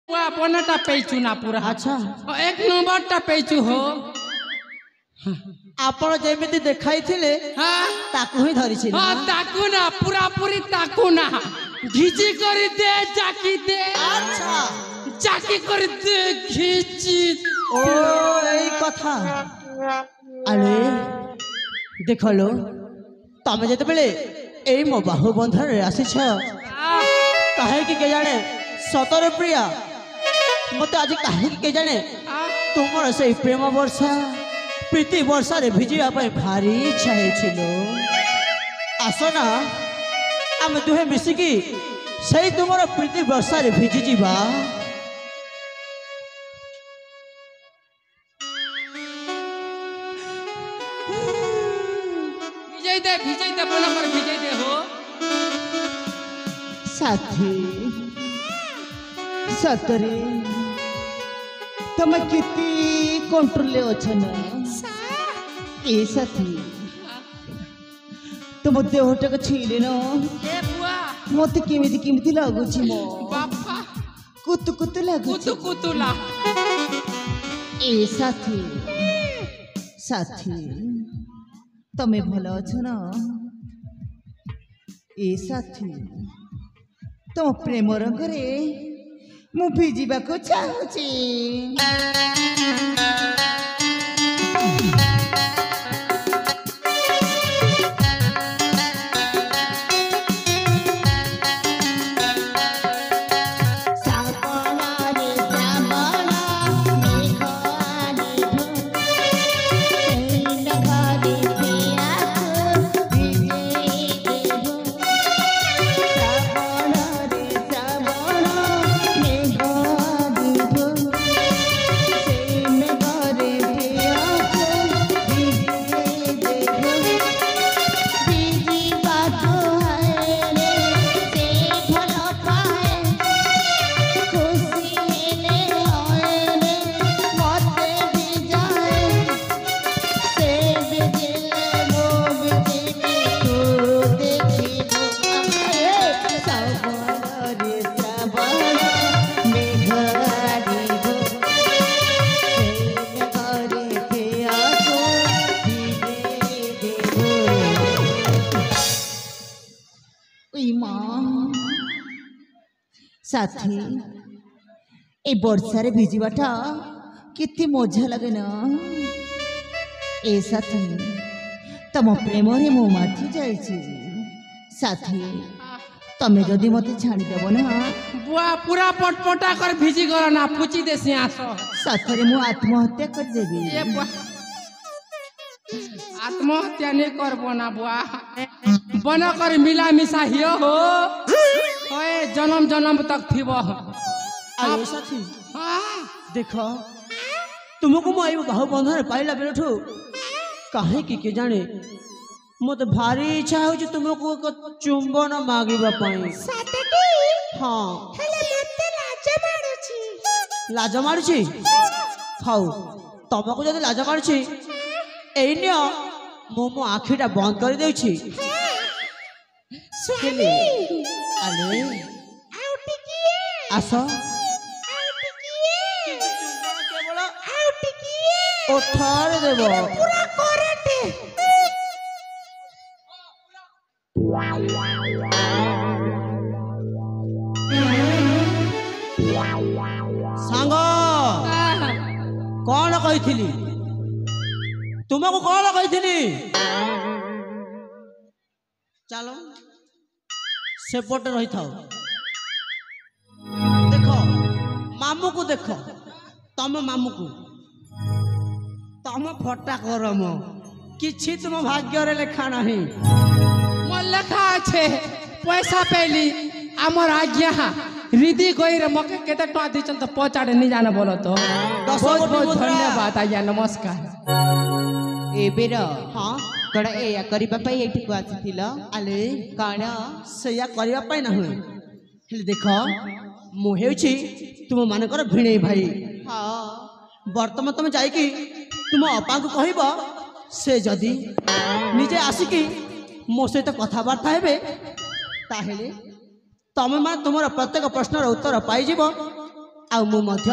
अपनटा पेचु ना पूरा अच्छा एक नंबरटा पेचु हो आपण जेमिति देखाई थिले हाँ ताकू ही धरि छी हाँ ताकू ना पूरा पूरी ताकू ना घिची कर दे चाकी दे अच्छा चाकी कर दे घिची ओ এই কথা আরে দেখলো তুমি যেতে বেলে এই মো বাহু বন্ধনে আসিছ কাহে কি কে জানে সতরে প্রিয়া মতে আজ কাহে কি কে জানে তোমার সেই প্রেম বর্ষা প্রীতি বর্ষারে ভিজিবা পাই ভারি ইচ্ছা হয়েছিল আস না আমি দুহে মিশিকি সেই তোমার প্রীতি বর্ষারে ভিজি যা ভিজাই দে বলা করে ভিজাই দে হো साथी सतरे तुम किती कंट्रोल अछन ए साथी तुम देहटा छीले न ए बुआ मते केमिति लागुची मो बापा कुतु कुतु लागुची कुतु कुतुला ए साथी साथी तमे भलो अछन ए साथी तुम प्रेम रंगरे मु भिजिबा को चाहूची साथी ए वर्षार भिजिबाटा कितनी मजा लगे ना ए साथी तम प्रेम रे मो माथि जाइछि साथी तमे जदि मते छाड़ी देबो ना बुआ पूरा पटपटा कर भिजी गला ना पुची देसी आसो साथरे मु आत्महत्या कर देबी ए बुआ आत्महत्या नहीं करबो ना बुआ बना कर मिला मिसा हियो हो ओए जन्म जन्म तक थिबो आयो साथी हां देखो तुमको मो आइबो बाहु बंधन पाइला बेलठू काहे की के जाने मते भारी इच्छा हो तुमको एक चुंबन मागिबा पाई सातटी हां हेले मते लाज मारुची हाउ तुमको जदि लाज मारुची एई नियो मो आखिटा बंद कर देउची स्वामी अरे आउ टिकिए आसो आउ टिकिए केवल आउ टिकिए ओठार देबो पूरा करटे सांग कौन कही तुमको कौन कही चलो सेपट रही था देख मामू को देख तम मामू को तम फटा करम किछि तुम भाग्य रे लेखा नहीं मोर लेखा छे पैसा पेली हमर आज्ञा रिदी गइर मके केते टका दिचन त पचाडे नि जाने बोलो तो बहुत बहुत धन्यवाद आज्ञा नमस्कार एबेर हाँ कड़ा एया करिबा पई एठी को आसीथिल आले काण सेया करिया पाई ना हुए हेले देख मु हेउछि तुम मानकर भिणे भाई हां वर्तमान तुम जाइकी तुम अपा को कहब से जदि निजे आसिकी मो सहित कथबार्ता हेबे ताहेले तमे मा तुमर प्रत्येक प्रश्नर उत्तर पाइजिब ଆଉ ମୁଁ ମଧ୍ୟ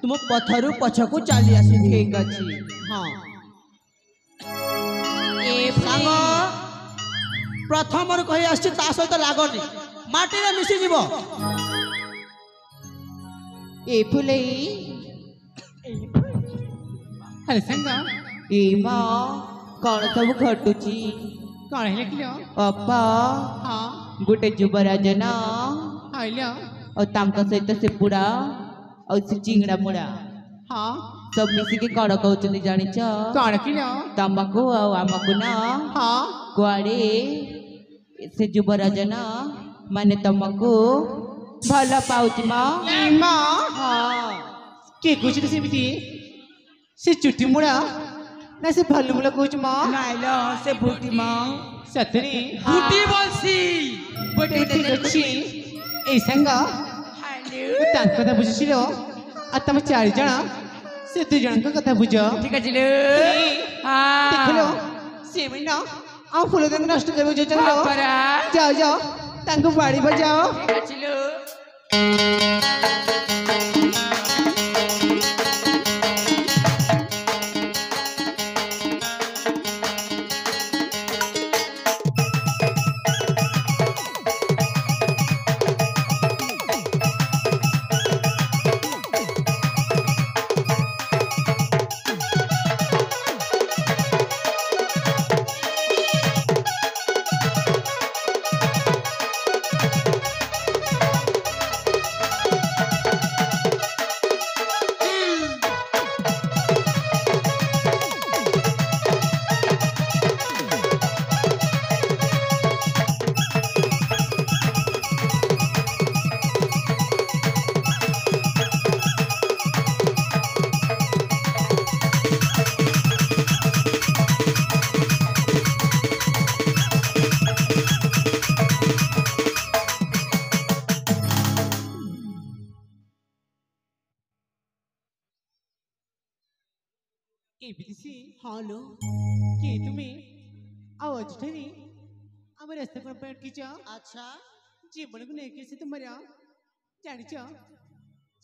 ତୁମ ପଥରୁ ପଛକୁ ଚାଲି ଆସିବି। ଠିକ ଅଛି। ହଁ ଏ ସାଙ୍ଗ ପ୍ରଥମରୁ କହି ଆସିଛି ତା ସହିତ ଲାଗନି, ମାଟିରେ ମିଶିଯିବ। ଏ ଫୁଲେଇ ଆରେ ସାଙ୍ଗ ଏ ମା କଣ ସବୁ ଘଟୁଛି? କଣ ହେଲେ କିଲୋ? ଅପା ହଁ ଗୋଟେ ଯୁବରାଜ ନା ଆଇଲ ଆଉ ତାଙ୍କ ସହିତ ସେ ବୁଢା ଆଉ ସେ ଚିଙ୍ଗଡା ମୁଡା ହଁ ସବୁ ମିଶିକି କଣ କହୁଛନ୍ତି ଜାଣିଛ? କଣ କିଲୋ? ତମକୁ ଆଉ ଆମକୁ ନା ହଁ କୁଆଡେ ସେ ଯୁବରାଜ ନା ମାନେ ତମକୁ ଭଲ ପାଉଛି ମା। ମା ହଁ କିଏ କହୁଛି ସେମିତି? ସେ ଚୁଟି ମୁଡ଼ା ନା ସେ ଭଲ ମୁଡ଼ା କହୁଛି ମା? ନାଇଲ ସେ ବୁଟି ମା ସତରେ ବୁଟି ବଂଶୀ ଗୋଟେ ଠିକ ଅଛି। ଏଇ ସାଙ୍ଗ ମୁଁ ତାଙ୍କ କଥା ବୁଝୁছিল ଆଉ ତମେ 4 ଜଣ ସେ 2 ଜଣଙ୍କ କଥା ବୁଝ। ଠିକ ଅଛି ଦେଖିଲ ସେ ନା ଆଉ ଫୁଲ ଦାନ ନଷ୍ଟ କରି ବୁଝୁଛନ୍ତି। ଯାଅ ଯାଅ ତାଙ୍କୁ ବାଡ଼ି ବଜାଅ। ଏ ବିଦେଶୀ ହଁ ଲୋ କିଏ ତୁମେ ଆଉ ଅଜିଠାରେ ଆମ ରାସ୍ତା କ'ଣ ପାଇଁ ଅଟକିଛ? ଆଚ୍ଛା ଜୀବନକୁ ନେଇକି ସେ ତୁମର ଜାଣିଛ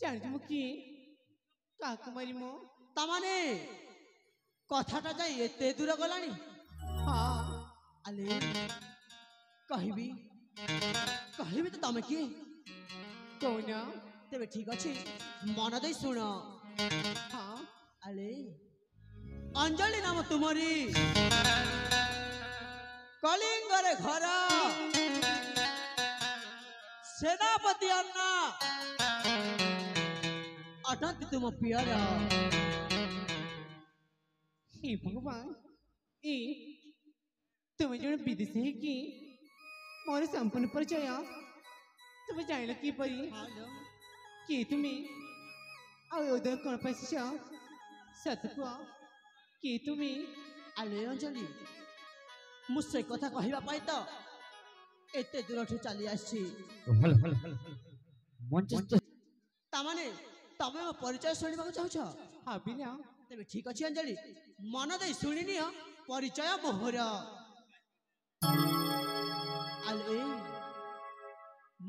ଜାଣିଛ ମୁଁ କିଏ କାହାକୁ ମାରି ମୁଁ? ତାମାନେ କଥାଟା ଯାଇ ଏତେ ଦୂର ଗଲାଣି। ହଁ ଆଲେ କହିବି କହିବି ତ ତମେ କିଏ? କହୁନ। ତେବେ ଠିକ ଅଛି ମନ ଦେଇ ଶୁଣ। ହଁ ଆଲେ ଅଞ୍ଜଳି ନାମ ତୁମରି, କଳିଙ୍ଗରେ ଘର, ସେନାପତି ଅନ୍ନା ଅଟନ୍ତି ତୁମ ପିଅର। हे भगवान ए तुम्हें जो विदेश है कि मोर संपूर्ण परिचय तुम्हें जान की परी कि तुम्हें ଆଉ ଉଦୟ କ'ଣ ପାଇଁ ଆସିଛ? ସତ କୁହ କି ତୁମେ? ଆଲେ ଅଞ୍ଜଳି ମୁଁ ସେ କଥା କହିବା ପାଇଁ ତ ଏତେ ଦୂରଠୁ ଚାଲି ଆସିଛି। ତାମାନେ ତମେ ମୋ ପରିଚୟ ଶୁଣିବାକୁ ଚାହୁଁଛ? ଭାବି ନା ତେବେ ଠିକ ଅଛି ଅଞ୍ଜଳି ମନ ଦେଇ ଶୁଣିନିଅ ପରିଚୟ ମୋହର। ଆଲେ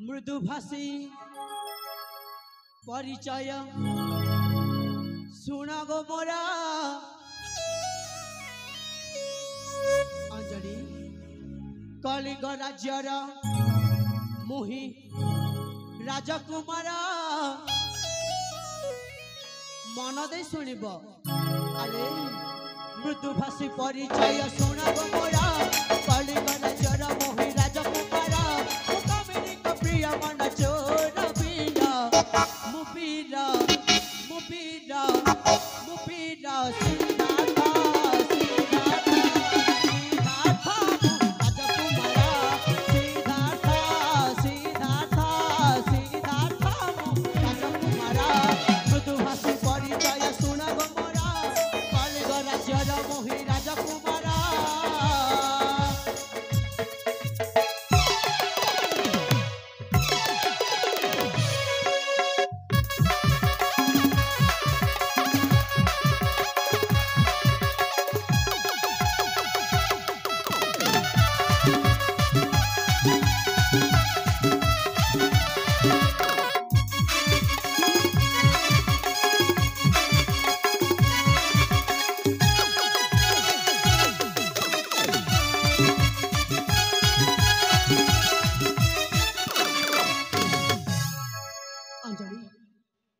ମୃଦୁଭାଷୀ ପରିଚୟ ଶୁଣ ଗୋ ମୋରା। ଅଞ୍ଜଳି କଳିଙ୍ଗ ରାଜ୍ୟର ମୁହିଁ ରାଜକୁମାର। ମନ ଦେଇ ଶୁଣିବ ଆରେ ମୃଦୁଭାଷୀ ପରିଚୟ ଶୁଣ ଗୋ ମୋରା। କଳିଙ୍ଗ ରାଜ୍ୟର ମୁହିଁ ରାଜକୁମାର। କବିଙ୍କ ପ୍ରିୟ ମନ ଚୋର ବୀର ମୁଁ ବୀର ମୁଁ ବୀର ମୁଁ ବୀର ସିଦ୍ଧାର୍ଥ ସିଦ୍ଧାର୍ଥ ସିଦ୍ଧାର୍ଥ ରାଜକୁମାର। ସିଦ୍ଧାର୍ଥ ସିଦ୍ଧାର୍ଥ ସିଦ୍ଧାର୍ଥ ରାଜକୁମାର। ମୃଦୁଭାଷୀ ପରିଚୟ ଶୁଣ ଗୋ ମୋରା। କଳିଙ୍ଗ ରାଜ୍ୟର ମୋହି ରାଜକୁମାର।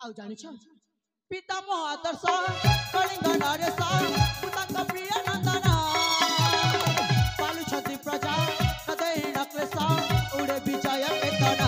ଆଉ ଜାଣିଛ ପିତାମହ ଆଦର୍ଶ କଳିଙ୍ଗ ନରେଶ ତାଙ୍କ ପ୍ରିୟ ନନ୍ଦନ ପାଲୁଛନ୍ତି ପ୍ରଜା ହୃଦୟ ନକ୍ଲେଶ ଉଡ଼େ ବିଜୟ କେତନ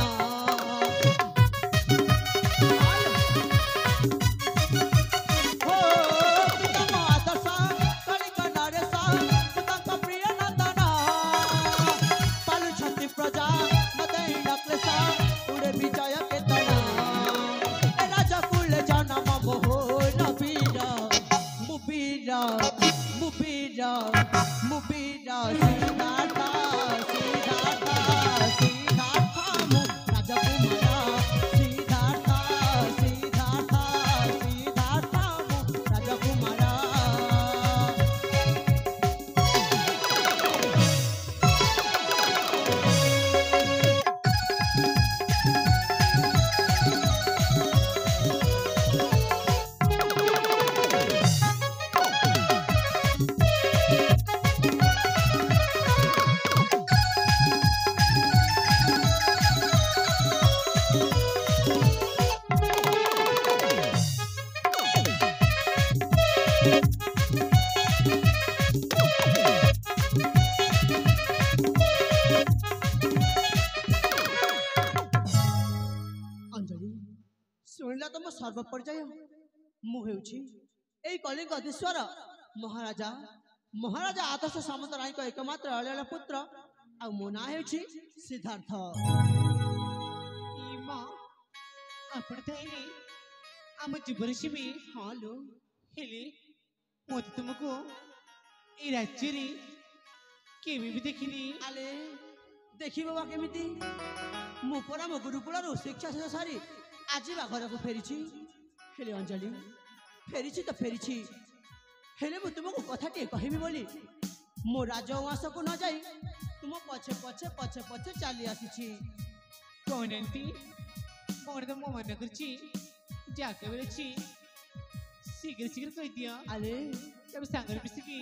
Mubira, Siddhartha, Siddhartha, Siddhartha, Rajakumara, Siddhartha, Siddhartha, Siddhartha, Rajakumara. ଶୁଣିଲା ତ ମୋ ସର୍ବ ପରିଚୟ ମୁଁ ହେଉଛି ଏଇ କଳିଙ୍ଗ ଦେଶର ମହାରାଜା ଆଦର୍ଶ ସାମନ୍ତରାୟଙ୍କ ଏକମାତ୍ର ଅଳ୍ୟାଳ ପୁତ୍ର ଆଉ ମୋ ନାଁ ହେଉଛି ସିଦ୍ଧାର୍ଥ। ଆପଣ ତାହେଲେ ଆମ ଯୁବରାଶି ହଁ ଲୋ ହେଲେ ମୋତେ ତୁମକୁ ଏଇ ରାଜ୍ୟରେ କେବେ ବି ଦେଖିନି। ଆଲେ ଦେଖିବ ବା କେମିତି ମୁଁ ପରା ମୋ ଗୁରୁକୁଳରୁ ଶିକ୍ଷା ଶେଷ ସାରି ଆଜି ବା ଘରକୁ ଫେରିଛି। ହେଲେ ଅଞ୍ଜଳି ଫେରିଛି ତ ଫେରିଛି ହେଲେ ମୁଁ ତୁମକୁ କଥାଟିଏ କହିବି ବୋଲି ମୋ ରାଜଉଆସକୁ ନ ଯାଇ ତୁମ ପଛେ ପଛେ ପଛେ ପଛେ ଚାଲି ଆସିଛି। କହୁନାହାନ୍ତି ମୋର ତ ମୋ ମନେ କରୁଛି ଯାହା କେବେ ଅଛି ଶୀଘ୍ର ଶୀଘ୍ର କହିଦିଅ। ଆରେ ତେବେ ସାଙ୍ଗରେ ମିଶିକି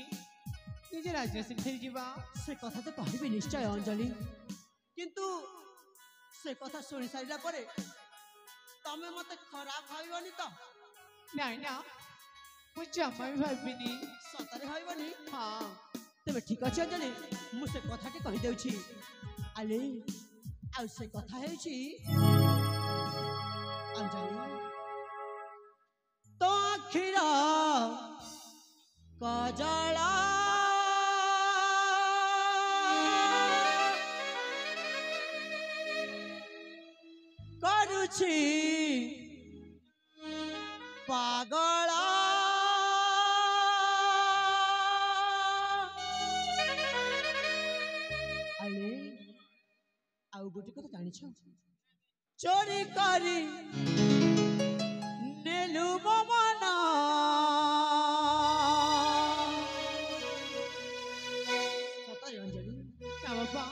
ନିଜ ରାଜରାଶି ଫେରିଯିବା। ସେ କଥା ତ କହିବି ନିଶ୍ଚୟ ଅଞ୍ଜଳି କିନ୍ତୁ ସେ କଥା ଶୁଣି ସାରିଲା ପରେ ତମେ ମତେ ଖରାପ ଭାବିବନି ତ? ନାଇଁ ନା ମୁଁ ଜମା ବି ଭାବିନି। ସତରେ ଭାବିବନି? ହଁ ତେବେ ଠିକ ଅଛି ଅଞ୍ଜଳି ମୁଁ ସେ କଥାଟି କହିଦେଉଛି। ଆଲେ ଆଉ ସେ କଥା ହେଉଛି ଅଞ୍ଜଳି ତ ଆଖିର କଜଳ କରୁଛି ପାଗଳ ଆଲେ ଆଉ ଗୋଟେ କଥା ଜାଣିଛ ଚୋରି କରି ନେଲୁ ମୋ ମନ ସତରେ ଅଞ୍ଜଳି ବାପା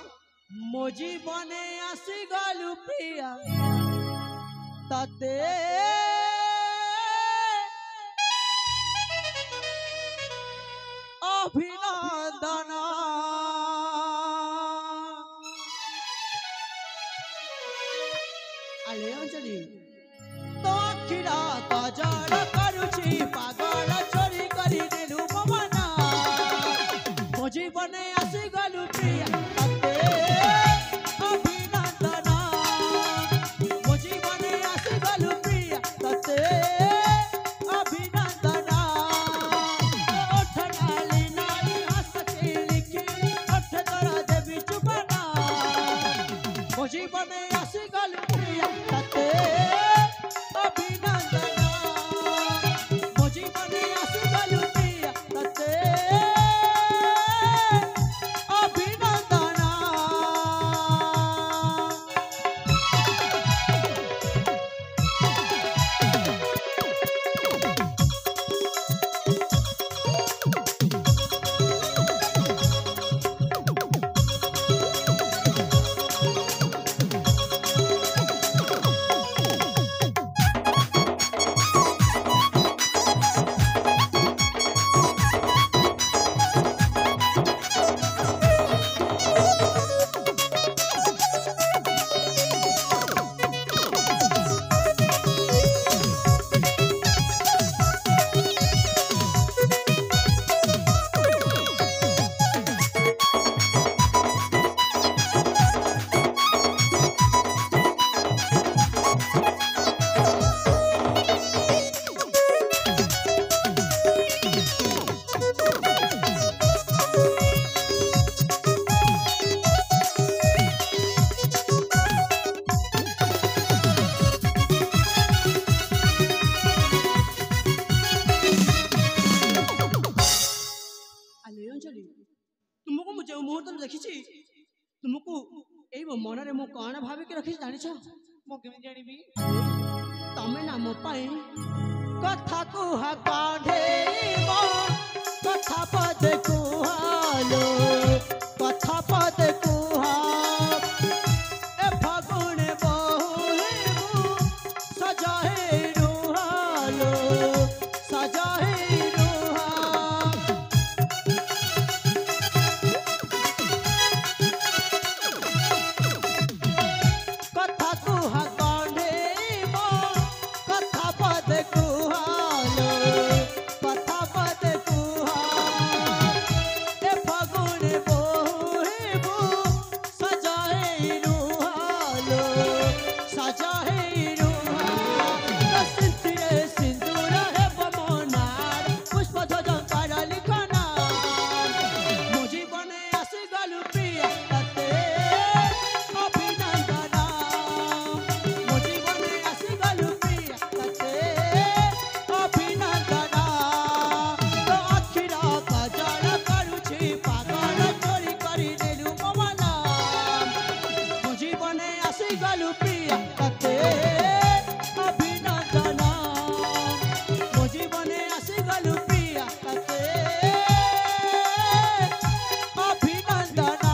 ମୋ ଜୀବନେ ଆସିଗଲୁ ପ୍ରିୟା ତତେ ଅଭିନନ୍ଦନ ଆଲେ ଅଞ୍ଜଳି ତ ଆଖିର କଜଳ କରୁଛି ପାଗଳ ଚୋରି କରି ନେଲୁ ମୋ ମନ ମୋ ଜୀବନେ ଆସିଗଲୁ ପ୍ରିୟା ତତେ ଅଭିନନ୍ଦନ ମୋ ଜୀବନେ ଆସିଗଲୁ ପ୍ରିୟା ତତେ ଅଭିନନ୍ଦନ ଓଠ ନାଲି ନାଲି ହସ ଖିଳିକି ଓଠ ତୋର ଦେବି ଚୁପନ ମୋ ଜୀବନେ ଆସିଗଲୁ ପ୍ରିୟା ତତେ ମୁହୂର୍ତ୍ତରେ ଦେଖିଛି ତୁମକୁ ଏଇ ମୋ ମନରେ ମୁଁ କଣ ଭାବିକି ରଖିଛି ଜାଣିଛ? ମୁଁ କେମିତି ଜାଣିବି? ତମେ ନା ମୋ ପାଇଁ କଥା କୁହା କାଢେଇବ କଥା ପଦେ କୁହାଲୋ କଥା ପଦେ କୁହା ଏ ଫଗୁଣେ ବହୁ ସଜା ହେଇ ରୁହାଲୋ ସଜା ହେଇ ରୁହା କଥା କୁହା କାଢେଇବ କଥା ପଦେ କୁହାଲୋ କଥା ପଦେ କୁହା ଏ ଫଗୁଣେ ବୋହିବୁ ସଜା ହେଇ ରୁହାଲୋ ସଜା ହେଇ ରୁହା ସିନ୍ଥିରେ ସିନ୍ଦୁର ହେବ ମୋ ନାଁ ପୁଷ୍ପ ଧ୍ୱଜ ଲିଖନା ମୋ ଜୀବନେ ଆସିଗଲୁ ପ୍ରିୟା ତତେ ଅଭିନନ୍ଦନ ମୋ ଜୀବନେ ଆସିଗଲୁ ପ୍ରିୟା ତତେ ଅଭିନନ୍ଦନ ତୋ ଆଖିର କଜଳ କରୁଛି ପାଗଳ ଚୋରି କରି ନେଲୁ ମୋ ମନ ମୋ ଜୀବନେ ଆସିଗଲୁ ପ୍ରିୟା ତତେ ଅଭିନନ୍ଦନ ମୋ ଜୀବନେ ଆସିଗଲୁ ପ୍ରିୟା ତତେ ଅଭିନନ୍ଦନ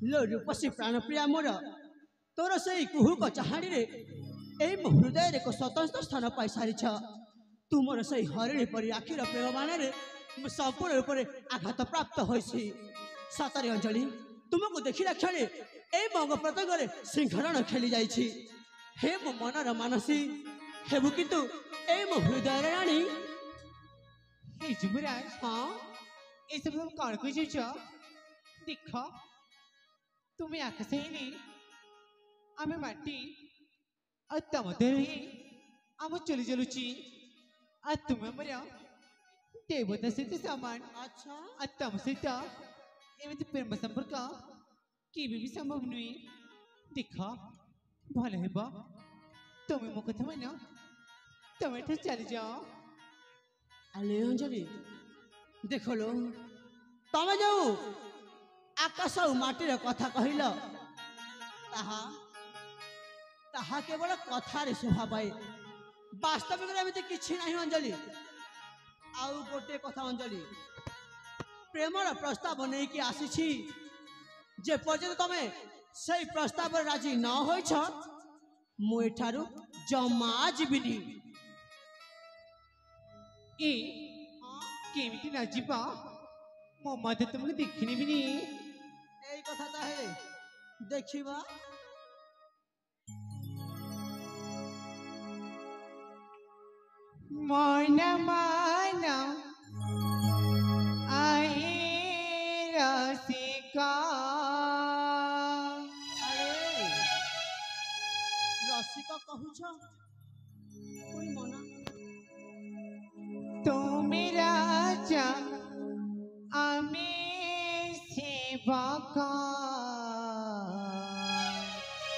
लो रूपसी प्राणप्रिया मोर तोर से कुहुक चाहाणी रे एई मो हृदय रे को स्वतंत्र स्थान पाई सारिछ तुमर से हरिणी परी आखिर प्रेम बाण रे मु संपूर्ण रूप से आघात प्राप्त होइछि सतरे अंजलि तुमको देखिला क्षणे एई मग प्रत्यंग रे सिंहरण खेली जाइछि हे मो मनर मानसी हेबु किंतु एई मो हृदय रे रानी हे जुबराज हां ये सब तुम कौन कुछ देख तुम्हें आकाश ही आम माटी तम ही आम चली चलुची तुम्हें मर देवता सहित सामान अच्छा तम सहित एमती प्रेम संपर्क कि भी संभव नुहे देख भल हे तुम्हें मो कथा मान तुम एठ चली जाओ आले अंजलि देख लो तमे जाऊ आकाश और माटी रे कथा कहिल ताहा ताहा केवल कथा रे शोभा पाए वास्तविक रे एमती किछि नाही अंजलि आउ गोटे कथा अंजलि प्रेमर प्रस्ताव नहीं कि आसी जे पर्यंत तमे से प्रस्ताव राजी न होइछ मु एठारु जमा जीविनी ए केमिति ना जीवा मो मते तुमको देखिनी भी नहीं এই কথা তাহে দেখিবা मन मन आई रसिका আরে রসিক কহুছ কোই মনা तुम राजा आमे सेवका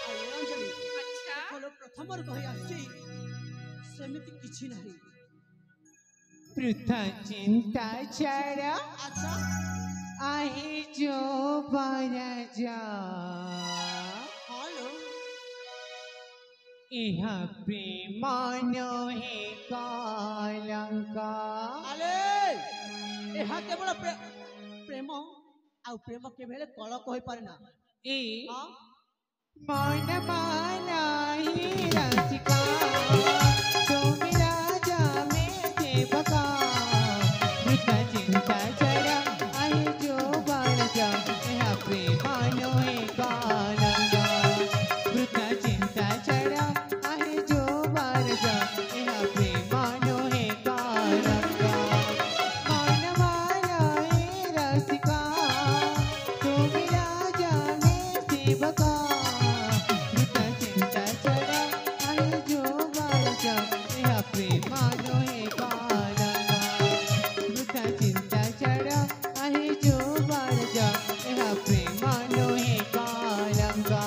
আরে অঞ্জলি अच्छा দেখলো প্রথমর কহি আসছি সেমিতি কিছু নাই पृथा चिंता छाड़ा আচ্ছা आहे जो बना जा হ্যালো इह प्रेमानो हे कालंका আরে এহা কেবল প্রেম আউ প্রেম কেবেলে কলক হই পারে না ए হ্যাঁ मन माना ही रसिका तुम राजा में थे बका मृत चिंता चरा आहे जो बाळजा ह्या प्रेमानो हे गाणगा मृत चिंता चरा आहे जो बाळजा ह्या प्रेमानो हे गाणगा मन माना ही रसिका तुम राजा में थे बका चिंता चरा आहे जो बाळजा ह्या प्रेमानो हे गाणगा मृत चिंता चरा आहे जो बाळजा ह्या प्रेमानो हे गाणगा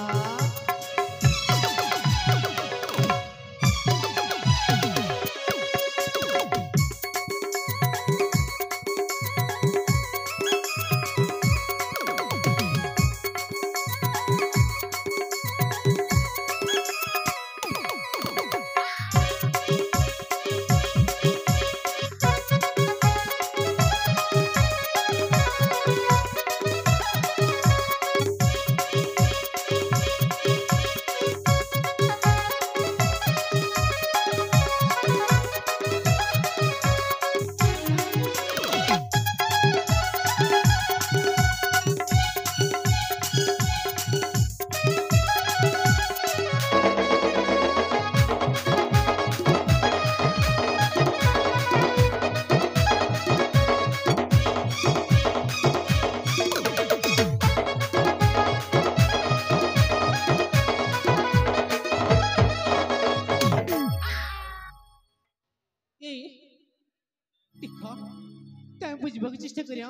बुझबाक चेष्टा करिया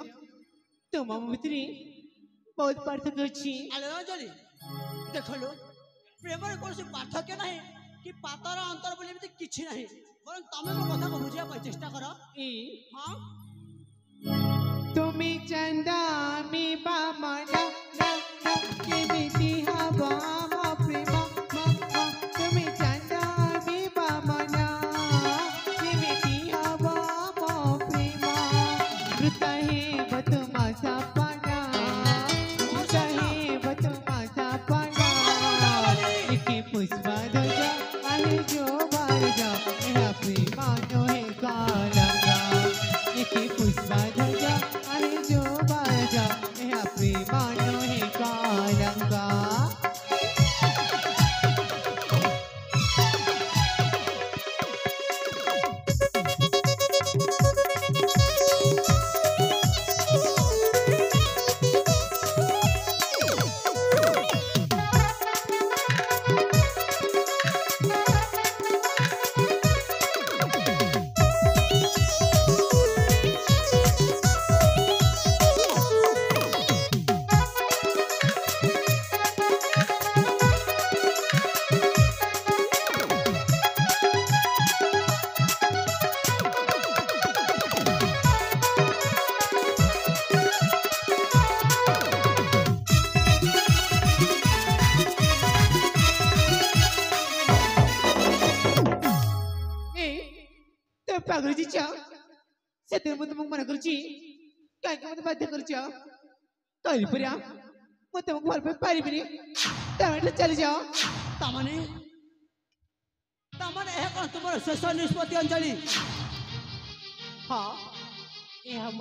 तमा भितरे बहुत पार्थक्य अछि आलो अंजलि देखलो प्रेमर कोनसी पार्थक्य नाही कि पातर अंतर बोली एमती किछि नाही बरं तमे मो कथा को बुझिया पर चेष्टा करो ए हां तुम्ही चंदा मी बामना ना केमिति हवा मा प्रेम मा तुम्ही चंदा मी बामना केमिति हवा मा प्रेम मृत हे बत माझा पाना मृत हे बत माझा पाना एके पुष्पा ध्वजा आहे जो बाळजा ह्या प्रेमानो हे गाणगा एके पुष्पा ध्वजा आहे जो बाळजा ह्या प्रेमानो हे गाणगा पागळजीच्या शेतामध्ये मग मना करची काय काय मग बाध्य करच्या काही पर्या मग ते मग भरपूर पारी बिरी त्यावेळेला चली जाओ तामाने तामाने हे कोन तुमर शेष निष्पत्ति अंजलि हाँ ये हम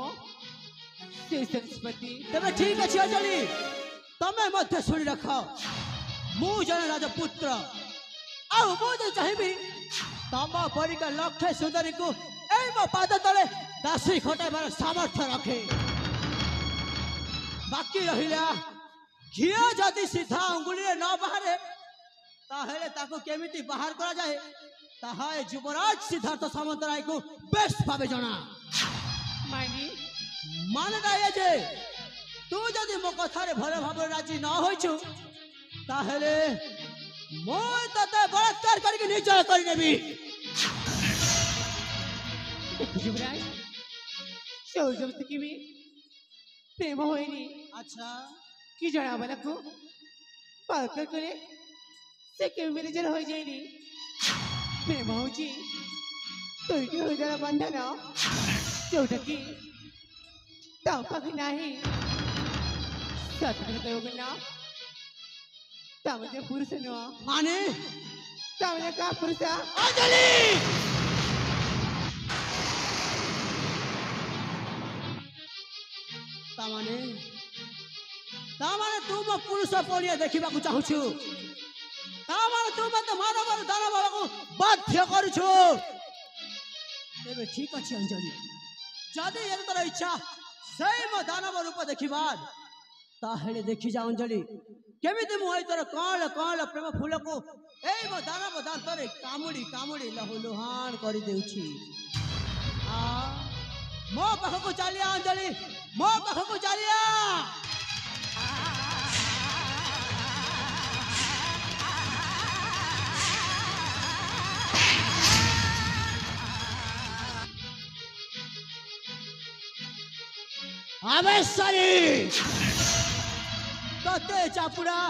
शेष निष्पत्ति तबे ठीक अछि अंजलि तमे मध्य सुनि रख मु जन राजपुत्र आ मु जे चाहेबी तमा परिका लक्ष्य सुंदरी को एई मो पाद तले दासी खटाइबार सामर्थ्य रखे बाकी रहिला घिया जदि सीधा अंगुली न बाहरे ताहेले ताको केमिति बाहर करा जाए ताहाए युवराज सिद्धार्थ सामंतराय को बेस्ट भावे जणा मानी मानना ये जे तू जदि मो कथारे भले भावे राजी न होइछु ताहेले मो तते बलात्कार करके निचल कर देबी युवराज शौ जब की भी प्रेम होइनी अच्छा कि जणा बालको पाकर करे से के मेरे जन हो जाइनी प्रेम होची तो इटी हो जरा बंधन जोटा की ताऊ पाखी नाही सत्य कहते हो ना ତମେ ଯେ ପୁରୁଷ ନୁହଁ ମାନେ ତମେ ଯେ କା ପୁରୁଷ ଅଞ୍ଜଳି ତାମାନେ ତୁ ମୋ ପୁରୁଷ ପଡ଼ିଆ ଦେଖିବାକୁ ଚାହୁଁଛୁ ତାମାନେ ତୁ ମତେ ମାନବର ଦାନବକୁ ବାଧ୍ୟ କରୁଛୁ ତେବେ ଠିକ ଅଛି ଅଞ୍ଜଳି ଯଦି ଏ ତୋର ଇଚ୍ଛା ସେଇ ମୋ ଦାନବ ରୂପ ଦେଖିବାର ତାହେଲେ ଦେଖିଯା ଅଞ୍ଜଳି କେମିତି ମୁଁ ଏଇ ତୋର କଅଁଳ କଅଁଳ ପ୍ରେମ ଫୁଲକୁ ଏଇ ମୋ ଦାନବ ଦାନ୍ତରେ କାମୁଡ଼ି କାମୁଡ଼ି ଲହୁ ଲୁହାଣ କରିଦେଉଛି ମୋ ପାଖକୁ ଚାଲିଆ ଅଞ୍ଜଳି ମୋ ପାଖକୁ ଚାଲିଆ अवेशरी तते चापुड़ा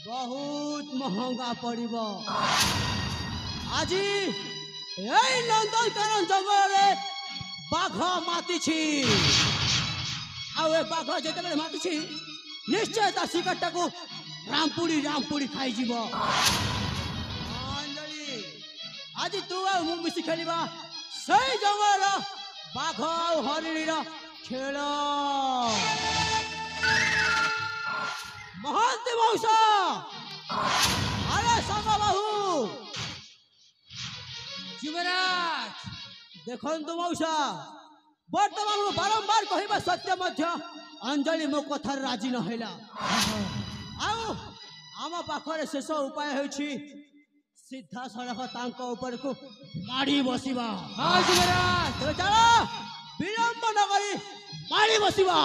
बहुत महंगा पड़िब आज यही नंदनकानन जंगल बाघ मातिछि बाघ जिते मातिछि निश्चय ता शिकारटा को रामपुड़ी खाई जीव अंजलि आज तू मु मिसी खेलिबा सही जंगल बाघ आ हरिणी खेल महंती मौसा अरे संग बाहू युवराज देखु मौसा बर्तमान बारंबार कहवा सत्य मध्य अंजलि मो कथार राजी नहला आम पाखरे शेष उपाय होछि सीधा सड़क तांको ऊपर को माड़ी बसिबा हाँ युवराज चलो विलंब न करी माड़ी बसिबा